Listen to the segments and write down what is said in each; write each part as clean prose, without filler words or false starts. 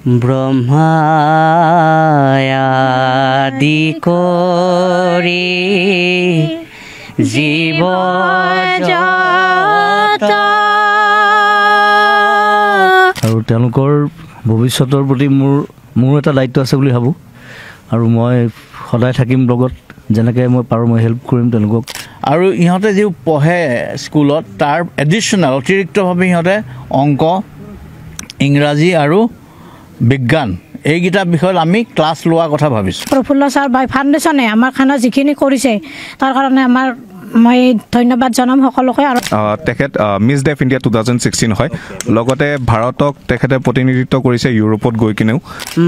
ব্ৰহ্মায়াদি কৰি জীৱ জগত আৰু তেওঁলোকৰ ভৱিষ্যতৰ প্ৰতি মোৰ এটা দায়িত্ব আছে বুলি ভাবোঁ আৰু মই সদায় থাকিম লগত যেনেকৈ মই পাৰোঁ মই হেল্প কৰিম তেওঁলোকক আৰু ইহঁতে যি পঢ়ে স্কুলত তাৰ এডিশ্যনেল অতিৰিক্তভাৱে ইহঁতে অংক ইংৰাজী আৰু বিজ্ঞান এইকেইটা বিষয়ত আমি ক্লাছ লোৱাৰ কথা ভাবিছোঁ প্ৰফুল্ল ছাৰ বাই ফাউণ্ডেশ্যনে আমাৰ খানা যিখিনি কৰিছে তাৰ কাৰণে মই ধন্যবাদ জনাম সকলোকে আৰু তেখেত মিছ ডেফ ইণ্ডিয়া 2016 হয় লগতে ভাৰতক তেখেতে প্ৰতিনিধিত্ব কৰিছে ইউৰোপত গৈ কিনেও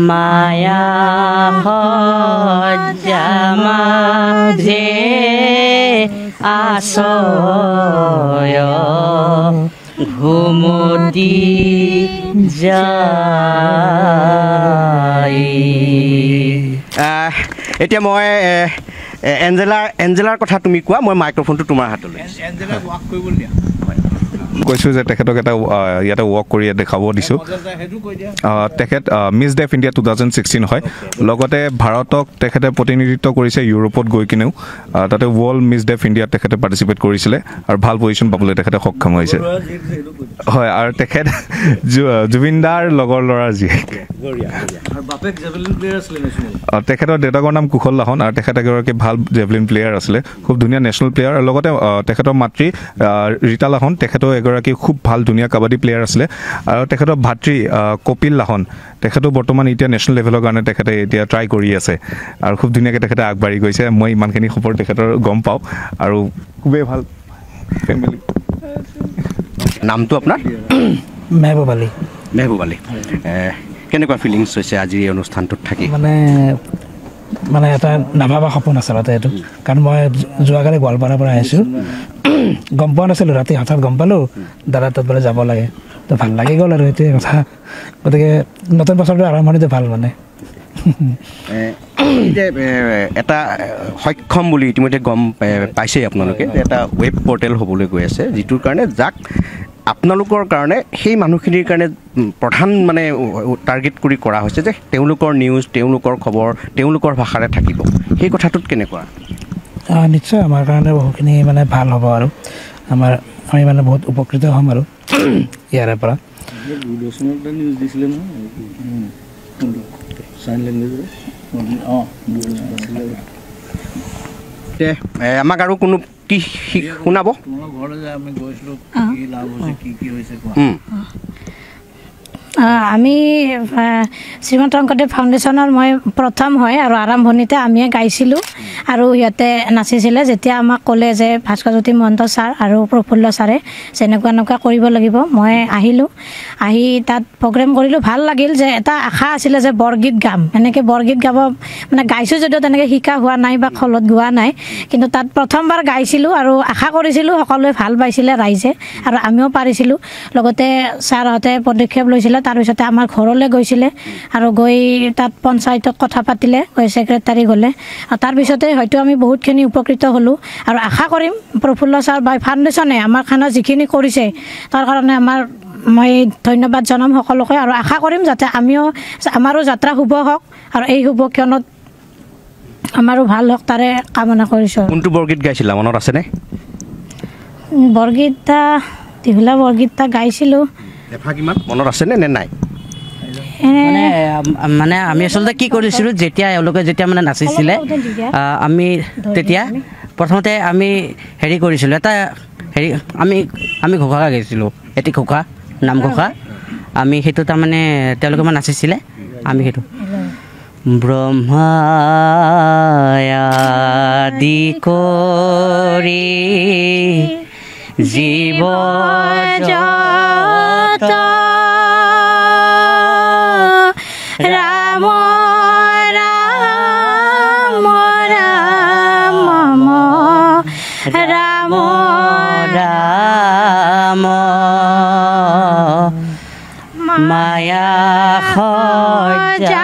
মায়া সজ্জামাঝে আশ্ৰয় ঘুমতি যায় এতিয়া মই এঞ্জেলাৰ কথা তুমি কোৱা মই মাইক্ৰফোনটো তোমাৰ হাতলৈ কৈছোঁ যে তেখেতক এটা ইয়াতে ৱৰ্ক কৰি দেখাব দিছোঁ তেখেত মিছ ডেফ ইণ্ডিয়া 2016 হয় লগতে ভাৰতক তেখেতে প্ৰতিনিধিত্ব কৰিছে ইউৰোপত গৈ কিনেও তাতে ৱৰ্ল্ড মিছ ডেফ ইণ্ডিয়াত তেখেতে পাৰ্টিচিপেট কৰিছিলে আৰু ভাল পজিশ্যন পাবলৈ তেখেতে সক্ষম হৈছে হয় আৰু তেখেত জুবিন দাৰ লগৰ ল'ৰাৰ জীয়েক তেখেতৰ দেউতাকৰ নাম কুশল লাহন আৰু তেখেত এগৰাকী ভাল জেভলিন প্লেয়াৰ আছিলে খুব ধুনীয়া নেশ্যনেল প্লেয়াৰ আৰু লগতে তেখেতৰ মাতৃ ৰীতা লাহন তেখেতৰ এগৰাকী খুব ভাল ধুনীয়া কাবাডী প্লেয়াৰ আছিলে আৰু তেখেতৰ ভাতৃ কপিল লাহন তেখেতেও বৰ্তমান এতিয়া নেশ্যনেল লেভেলৰ কাৰণে তেখেতে এতিয়া ট্ৰাই কৰি আছে আৰু খুব ধুনীয়াকৈ তেখেতে আগবাঢ়ি গৈছে মই ইমানখিনি খবৰ তেখেতৰ গম পাওঁ আৰু খুবেই ভাল ফেমিলি নামটো আপোনাৰ মেহবুব আলী কেনেকুৱা ফিলিংছ হৈছে আজি এই অনুষ্ঠানটোত থাকি মানে এটা নাভাবা সপোন আচলতে এইটো কাৰণ মই যোৱাকালি গোৱালপাৰাৰ পৰা আহিছোঁ গম পোৱা নাছিলোঁ ৰাতি হঠাৎ গম পালোঁ দাদা তাত বোলে যাব লাগে তো ভাল লাগি গ'ল আৰু এইটোৱে কথা গতিকে নতুন বছৰটো আৰম্ভণিতে ভাল মানে এটা সক্ষম বুলি ইতিমধ্যে গম পাইছেই আপোনালোকে এটা ৱেব পৰ্টেল হ'বলৈ গৈ আছে যিটোৰ কাৰণে যাক আপোনালোকৰ কাৰণে সেই মানুহখিনিৰ কাৰণে প্ৰধান মানে টাৰ্গেট কৰি কৰা হৈছে যে তেওঁলোকৰ নিউজ তেওঁলোকৰ খবৰ তেওঁলোকৰ ভাষাৰে থাকিব সেই কথাটোত কেনেকুৱা নিশ্চয় আমাৰ কাৰণে বহুখিনি মানে ভাল হ'ব আৰু আমি মানে বহুত উপকৃত হ'ম আৰু ইয়াৰে পৰা আমাক আৰু কোনো কি শুনাব আমি শ্ৰীমন্ত শংকৰদেৱ ফাউণ্ডেশ্যনৰ মই প্ৰথম হয় আৰু আৰম্ভণিতে আমিয়ে গাইছিলোঁ আৰু সিহঁতে নাচিছিলে যেতিয়া আমাক ক'লে যে ভাস্কৰজ্যোতি মহন্ত ছাৰ আৰু প্ৰফুল্ল ছাৰে যেনেকুৱা কৰিব লাগিব মই আহিলোঁ আহি তাত প্ৰগ্ৰেম কৰিলোঁ ভাল লাগিল যে এটা আশা আছিলে যে বৰগীত গাম এনেকৈ বৰগীত গাব মানে গাইছোঁ যদিও তেনেকৈ শিকা হোৱা নাই বা খলত গোৱা নাই কিন্তু তাত প্ৰথমবাৰ গাইছিলোঁ আৰু আশা কৰিছিলোঁ সকলোৱে ভাল পাইছিলে ৰাইজে আৰু আমিও পাৰিছিলোঁ লগতে ছাৰহঁতে পদক্ষেপ লৈছিলে তাৰপিছতে আমাৰ ঘৰলৈ গৈছিলে আৰু গৈ তাত পঞ্চায়তত কথা পাতিলে গৈ ছেক্ৰেটাৰী গ'লে তাৰপিছতে হয়তো আমি বহুতখিনি উপকৃত হ'লোঁ আৰু আশা কৰিম প্ৰফুল্ল ছাৰ বাই ফাউণ্ডেশ্যনে আমাৰ খানা যিখিনি কৰিছে তাৰ কাৰণে মই ধন্যবাদ জনাম সকলোকে আৰু আশা কৰিম যাতে আমাৰো যাত্ৰা শুভ হওক আৰু এই শুভক্ষণত আমাৰো ভাল হওক তাৰে কামনা কৰিছোঁ কোনটো বৰগীত গাইছিলা মনত আছেনে বৰগীতটা টিহুলা বৰগীতটা গাইছিলোঁ মনত আছেনে নে নাই মানে আমি আচলতে কি কৰিছিলোঁ যেতিয়া এওঁলোকে যেতিয়া মানে নাচিছিলে আমি তেতিয়া প্ৰথমতে আমি হেৰি কৰিছিলোঁ এটা হেৰি আমি ঘোষা গাইছিলোঁ এটি ঘোষা নাম ঘোষা আমি সেইটো তাৰমানে তেওঁলোকে মানে নাচিছিলে আমি সেইটো ব্ৰহ্মায়াদি কৰি জীৱ জগত ৰাম ৰাম ৰাম ৰাম ৰাম মায়া সজ্জামাঝে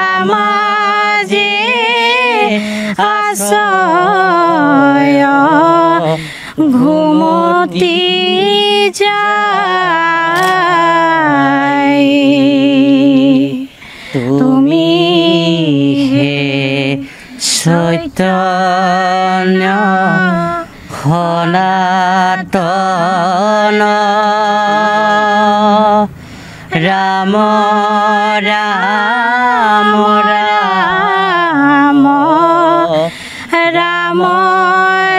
আশ্ৰয় ঘুমতি যায় ৰাম ৰাম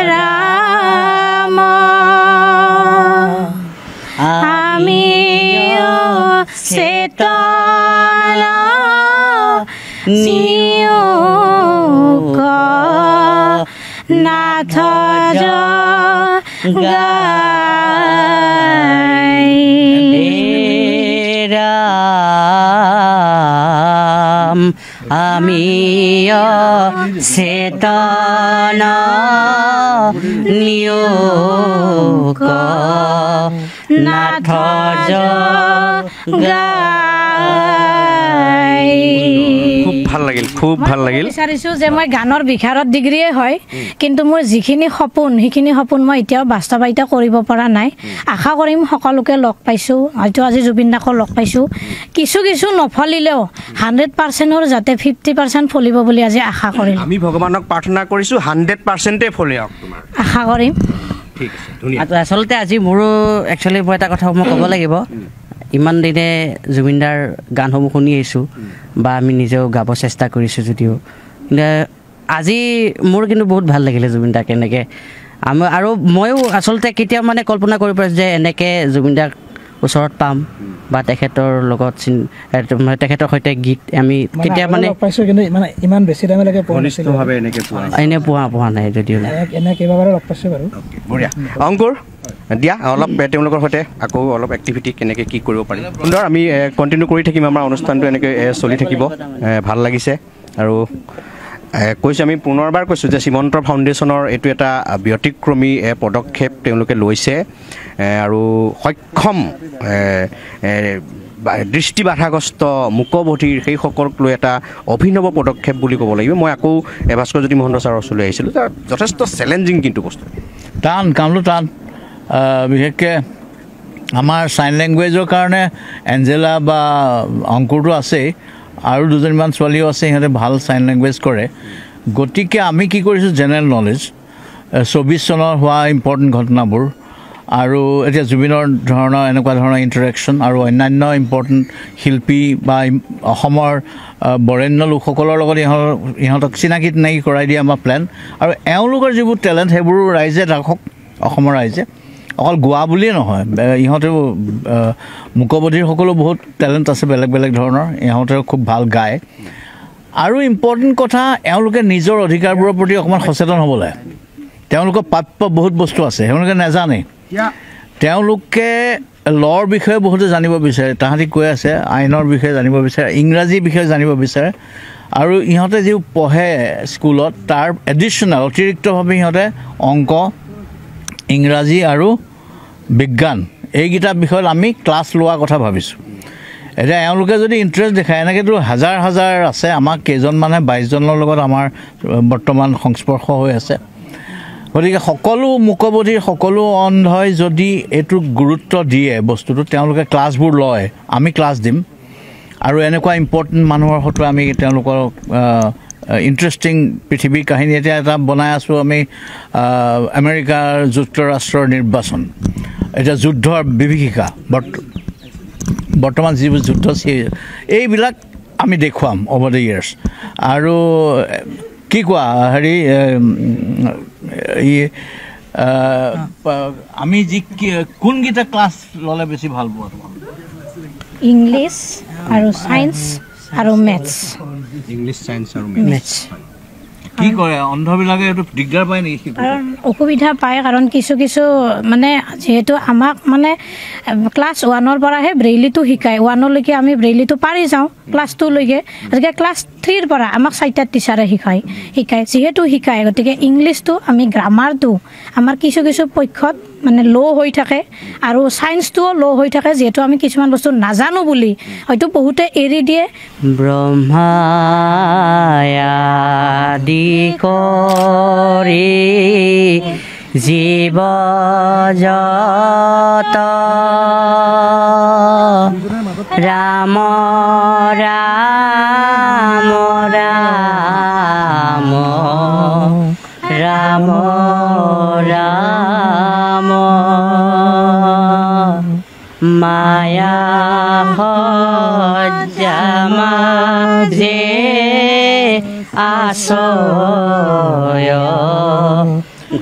ৰাম আমিও চেতন নিয়োগ নাথ গাই ৰাম আমিও চেতন নিয়োগ নাথ গাই খুব ভাল লাগিল বিচাৰিছোঁ যে মই গানৰ বিশাৰদ ডিগ্ৰীয়ে হয় কিন্তু মোৰ যিখিনি সপোন সেইখিনি সপোন মই এতিয়াও বাস্তৱায়িত কৰিব পৰা নাই আশা কৰিম সকলোকে লগ পাইছোঁ হয়তো আজি জুবিন দাকো লগ পাইছোঁ কিছু নফলিলেও 100%ৰ যাতে 50% ফলিব বুলি আজি আশা কৰিম আমি ভগৱানক প্ৰাৰ্থনা কৰিছোঁ 100%ই ফলিয়াওক তোমাৰ আশা কৰিম ঠিক আছে ধুনীয়া আচলতে আজি মোৰো একচুৱেলি মই এটা কথা মই ক'ব লাগিব ইমান দিনে জুবিনদাৰ গানসমূহ শুনি আহিছোঁ বা আমি নিজেও গাব চেষ্টা কৰিছোঁ যদিও কিন্তু আজি মোৰ কিন্তু বহুত ভাল লাগিলে জুবিনদাক এনেকৈ আৰু ময়ো আচলতে কেতিয়াও মানে কল্পনা কৰিব পাৰিছোঁ যে এনেকৈ জুবিনদাক ওচৰত পাম বা তেখেতৰ লগত তেখেতৰ সৈতে গীত আমি কেতিয়া মানে পাইছোঁ কিন্তু মানে ইমান বেছি টাইমলৈকে এনে পোৱা নাই যদিও এনে কেইবাবাৰো লগ পাইছোঁ বাৰু বঢ়িয়া অংকুৰ দিয়া অলপ তেওঁলোকৰ সৈতে আকৌ অলপ এক্টিভিটি কেনেকৈ কি কৰিব পাৰি সুন্দৰ আমি কণ্টিনিউ কৰি থাকিম আমাৰ অনুষ্ঠানটো এনেকৈ চলি থাকিব ভাল লাগিছে আৰু কৈছোঁ আমি পুনৰবাৰ কৈছোঁ যে শ্ৰীমন্ত ফাউণ্ডেশ্যনৰ এইটো এটা ব্যতিক্ৰমী পদক্ষেপ তেওঁলোকে লৈছে আৰু সক্ষম দৃষ্টিবাধাগ্ৰস্ত মূকবধিৰ সেইসকলক লৈ এটা অভিনৱ পদক্ষেপ বুলি ক'ব লাগিব মই আকৌ ভাস্কৰজ্যোতি মহন্ত ছাৰৰ ওচৰলৈ আহিছিলোঁ যথেষ্ট চেলেঞ্জিং কিন্তু বস্তু টান কামটো টান বিশেষকৈ আমাৰ চাইন লেংগুৱেজৰ কাৰণে এঞ্জেলা বা অংকুৰটো আছেই আৰু দুজনীমান ছোৱালীও আছে সিহঁতে ভাল চাইন লেংগুৱেজ কৰে গতিকে আমি কি কৰিছোঁ জেনেৰেল নলেজ 24 চনৰ হোৱা ইম্পৰ্টেণ্ট ঘটনাবোৰ আৰু এতিয়া জুবিনৰ ধৰণৰ এনেকুৱা ধৰণৰ ইণ্টাৰেকশ্যন আৰু অন্যান্য ইম্পৰ্টেণ্ট শিল্পী বা অসমৰ বৰেণ্য লোকসকলৰ লগত ইহঁতক চিনাকি কৰাই দিয়া আমাৰ প্লেন আৰু এওঁলোকৰ যিবোৰ টেলেণ্ট সেইবোৰ ৰাইজে ৰাখক অসমৰ ৰাইজে অকল গোৱা বুলিয়ে নহয় ইহঁতেও মূকবধিৰসকলো বহুত টেলেণ্ট আছে বেলেগ বেলেগ ধৰণৰ ইহঁতেও খুব ভাল গায় আৰু ইম্পৰ্টেণ্ট কথা এওঁলোকে নিজৰ অধিকাৰবোৰৰ প্ৰতি অকণমান সচেতন হ'ব লাগে তেওঁলোকৰ প্ৰাপ্য বহুত বস্তু আছে তেওঁলোকে নাজানে তেওঁলোকে লৰ বিষয়ে বহুতে জানিব বিচাৰে তাহাঁতি কৈ আছে আইনৰ বিষয়ে জানিব বিচাৰে ইংৰাজী বিষয়ে জানিব বিচাৰে আৰু ইহঁতে যি পঢ়ে স্কুলত তাৰ এডিশ্যনেল অতিৰিক্তভাৱে ইহঁতে অংক ইংৰাজী আৰু বিজ্ঞান এইকেইটা বিষয়ত আমি ক্লাছ লোৱাৰ কথা ভাবিছোঁ এতিয়া এওঁলোকে যদি ইণ্টাৰেষ্ট দেখায় এনেকৈতো হাজাৰ হাজাৰ আছে আমাক কেইজনমানে 22 জনৰ লগত আমাৰ বৰ্তমান সংস্পৰ্শ হৈ আছে গতিকে সকলো মূকবধিৰ সকলো অন্ধই যদি এইটো গুৰুত্ব দিয়ে বস্তুটো তেওঁলোকে ক্লাছবোৰ লয় আমি ক্লাছ দিম আৰু এনেকুৱা ইম্পৰ্টেণ্ট মানুহৰ হয়তো আমি তেওঁলোকৰ ইণ্টাৰেষ্টিং পৃথিৱীৰ কাহিনী এতিয়া এটা বনাই আছোঁ আমি আমেৰিকাৰ যুক্তৰাষ্ট্ৰৰ নিৰ্বাচন এতিয়া যুদ্ধৰ বিভীষিকা বৰ্তমান যিবোৰ যুদ্ধ এইবিলাক আমি দেখুৱাম অভাৰ দ্য ইয়াৰ্ছ আৰু কি কোৱা হেৰি আমি যি কোনকেইটা ক্লাছ ল'লে বেছি ভাল পোৱা ইংলিছ আৰু ছায়েন্স আৰু মেথছ ইংলিছ ছায়েন্স আৰু মেথছ কি কৰে অন্ধবিলাকে এইটো দিগদাৰ পায় নেকি কাৰণ অসুবিধা পায় কাৰণ কিছু মানে যিহেতু আমাক মানে ক্লাছ 1ৰ পৰাহে ব্ৰেইলিটো শিকায় 1লৈকে আমি ব্ৰেইলিটো পাৰি যাওঁ ক্লাছ 2লৈকে গতিকে ক্লাছ 3ৰ পৰা আমাক 4টা টিচাৰে শিকায় যিহেতু শিকায় গতিকে ইংলিছটো আমি গ্ৰামাৰটো আমাৰ কিছু পক্ষত মানে ল' হৈ থাকে আৰু ছায়েন্সটোও ল' হৈ থাকে যিহেতু আমি কিছুমান বস্তু নাজানো বুলি হয়তো বহুতে এৰি দিয়ে ব্ৰহ্মায়াদি কৰি জীৱ জগত ৰাম ৰাম ৰাম ৰাম ৰাম মায়া মাঝে আশ্ৰয়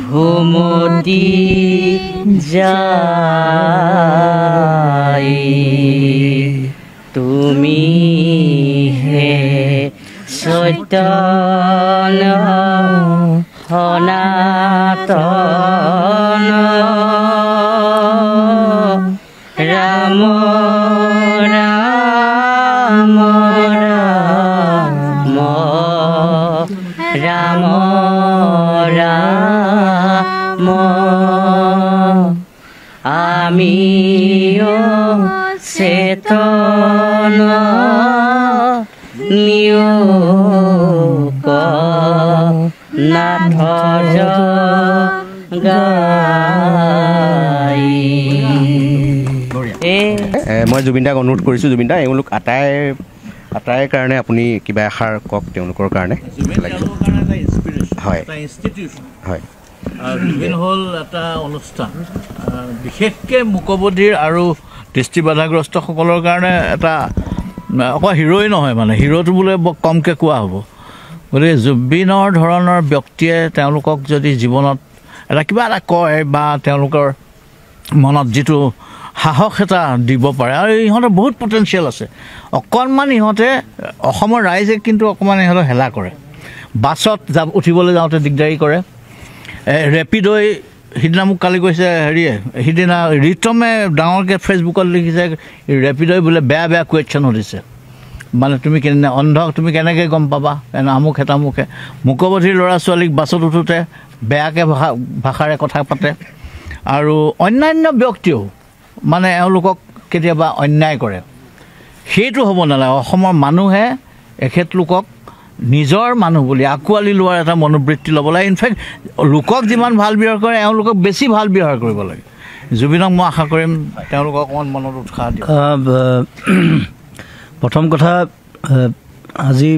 ঘুমতি যায় তুমি হে সত্যন সনাতন ৰাম ৰাম ৰাম ৰাম ৰাম আমিও চেতন নিয়োগ নাথ গাই মই জুবিন দাক অনুৰোধ কৰিছোঁ জুবিন দা এওঁলোক আটাইৰ কাৰণে আপুনি কিবা এষাৰ কওক তেওঁলোকৰ কাৰণে হয় হয় জুবিন হ'ল এটা অনুষ্ঠান বিশেষকৈ মূকবধিৰ আৰু দৃষ্টিবাধাগ্ৰস্তসকলৰ কাৰণে এটা অকল হিৰোই নহয় মানে হিৰোটো বোলে বৰ কমকৈ কোৱা হ'ব গতিকে জুবিনৰ ধৰণৰ ব্যক্তিয়ে তেওঁলোকক যদি জীৱনত এটা কিবা এটা কয় বা তেওঁলোকৰ মনত যিটো সাহস এটা দিব পাৰে আৰু ইহঁতৰ বহুত পটেঞ্চিয়েল আছে অকণমান ইহঁতে অসমৰ ৰাইজে কিন্তু অকণমান ইহঁতক হেলা কৰে বাছত উঠিবলৈ যাওঁতে দিগদাৰী কৰে ৰেপিডই সিদিনা মোক কালি কৈছে হেৰিয়ে সিদিনা ৰিতমে ডাঙৰকৈ ফেচবুকত লিখিছে ৰেপিডই বোলে বেয়া বেয়া কুৱেশ্যন সুধিছে মানে তুমি কেনে অন্ধক তুমি কেনেকৈ গম পাবা আমুকে তামুকে মূকবধিৰ ল'ৰা ছোৱালীক বাছত উঠোঁতে বেয়াকৈ ভাষাৰে কথা পাতে আৰু অন্যান্য ব্যক্তিও মানে এওঁলোকক কেতিয়াবা অন্যায় কৰে সেইটো হ'ব নালাগে অসমৰ মানুহে এখেতলোকক নিজৰ মানুহ বুলি আঁকোৱালি লোৱাৰ এটা মনোবৃত্তি ল'ব লাগে ইনফেক্ট লোকক যিমান ভাল ব্যৱহাৰ কৰে এওঁলোকক বেছি ভাল ব্যৱহাৰ কৰিব লাগে জুবিনক মই আশা কৰিম তেওঁলোকক অকণমান মনত উৎসাহ দিয়ক প্ৰথম কথা আজি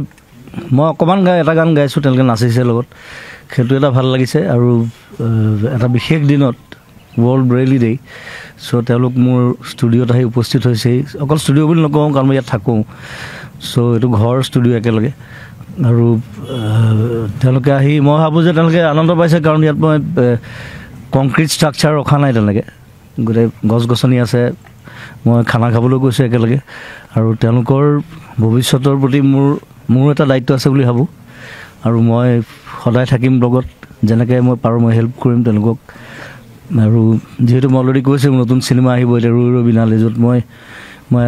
মই অকণমান এটা গান গাইছোঁ তেওঁলোকে নাচিছে লগত সেইটো এটা ভাল লাগিছে আৰু এটা বিশেষ দিনত ৱৰ্ল্ড ব্ৰেইলি ডে চ' তেওঁলোক মোৰ ষ্টুডিঅ'ত আহি উপস্থিত হৈছেহি অকল ষ্টুডিঅ' বুলি নকওঁ কাৰণ মই ইয়াত থাকোঁ চ' এইটো ঘৰ ষ্টুডিঅ' একেলগে আৰু তেওঁলোকে আহি মই ভাবোঁ যে তেওঁলোকে আনন্দ পাইছে কাৰণ ইয়াত মই কংক্ৰিট ষ্ট্ৰাকচাৰ ৰখা নাই তেনেকৈ গোটেই গছ গছনি আছে মই খানা খাবলৈ গৈছোঁ একেলগে আৰু তেওঁলোকৰ ভৱিষ্যতৰ প্ৰতি মোৰ এটা দায়িত্ব আছে বুলি ভাবোঁ আৰু মই সদায় থাকিম লগত যেনেকৈ মই পাৰোঁ মই হেল্প কৰিম তেওঁলোকক আৰু যিহেতু মই অলৰেডি কৈছোঁ নতুন চিনেমা আহিব এতিয়া ৰৈ ৰৈ বিনালে য'ত মই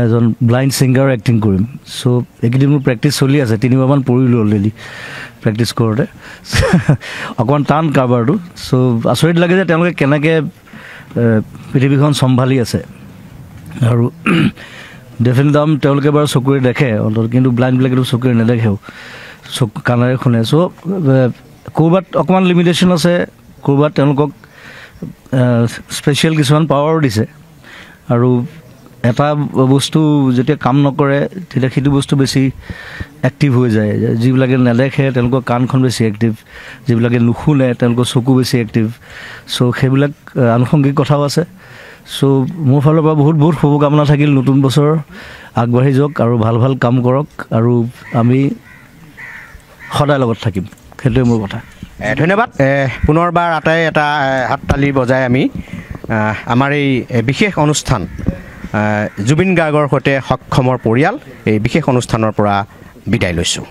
এজন ব্লাইণ্ড ছিংগাৰ এক্টিং কৰিম চ' এইকেইদিন মোৰ প্ৰেক্টিচ চলি আছে 3বাৰমান পৰিলোঁ অলৰেডি প্ৰেক্টিচ কৰোঁতে অকণমান টান কাৰবাৰটো চ' আচৰিত লাগে যে তেওঁলোকে কেনেকৈ পৃথিৱীখন চম্ভালি আছে আৰু ডেফিনেট তেওঁলোকে বাৰু চকুৰে দেখে অন্তত কিন্তু ব্লাইণ্ডবিলাকেতো চকুৰে নেদেখেও কাণেৰে শুনে চ' ক'ৰবাত অকণমান লিমিটেশ্যন আছে ক'ৰবাত তেওঁলোকক স্পেচিয়েল কিছুমান পাৱাৰ দিছে আৰু এটা বস্তু যেতিয়া কাম নকৰে তেতিয়া সেইটো বস্তু বেছি এক্টিভ হৈ যায় যিবিলাকে নেদেখে তেওঁলোকৰ কাণখন বেছি এক্টিভ যিবিলাকে নুশুনে তেওঁলোকৰ চকু বেছি এক্টিভ চ' সেইবিলাক আনুষংগিক কথাও আছে চ' মোৰ ফালৰ পৰা বহুত বহুত শুভকামনা থাকিল নতুন বছৰ আগবাঢ়ি যাওক আৰু ভাল ভাল কাম কৰক আৰু আমি সদায় লগত থাকিম সেইটোৱে মোৰ কথা ধন্যবাদ পুনৰবাৰ আটাই এটা হাততালি বজাই আমি আমাৰ এই বিশেষ অনুষ্ঠান জুবিন গাৰ্গৰ সৈতে সক্ষমৰ পৰিয়াল এই বিশেষ অনুষ্ঠানৰ পৰা বিদায় লৈছোঁ